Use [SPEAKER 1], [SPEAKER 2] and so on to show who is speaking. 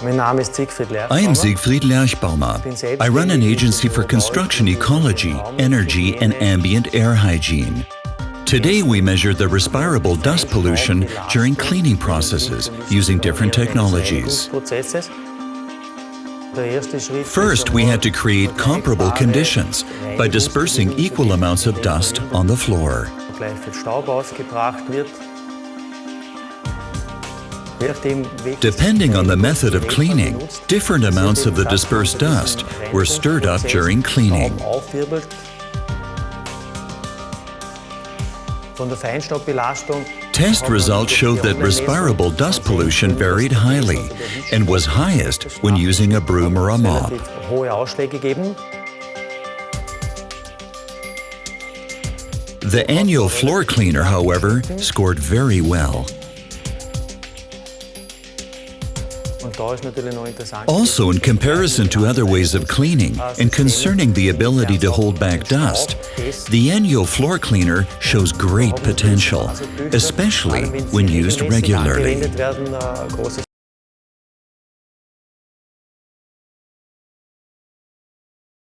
[SPEAKER 1] I am Siegfried Lerchbaumer. I run an agency for construction ecology, energy, and ambient air hygiene. Today we measure the respirable dust pollution during cleaning processes using different technologies. First, we had to create comparable conditions by dispersing equal amounts of dust on the floor. Depending on the method of cleaning, different amounts of the dispersed dust were stirred up during cleaning. Test results showed that respirable dust pollution varied highly and was highest when using a broom or a mop. The ENJO floor cleaner, however, scored very well. Also, in comparison to other ways of cleaning and concerning the ability to hold back dust, the ENJO floor cleaner shows great potential, especially when used regularly.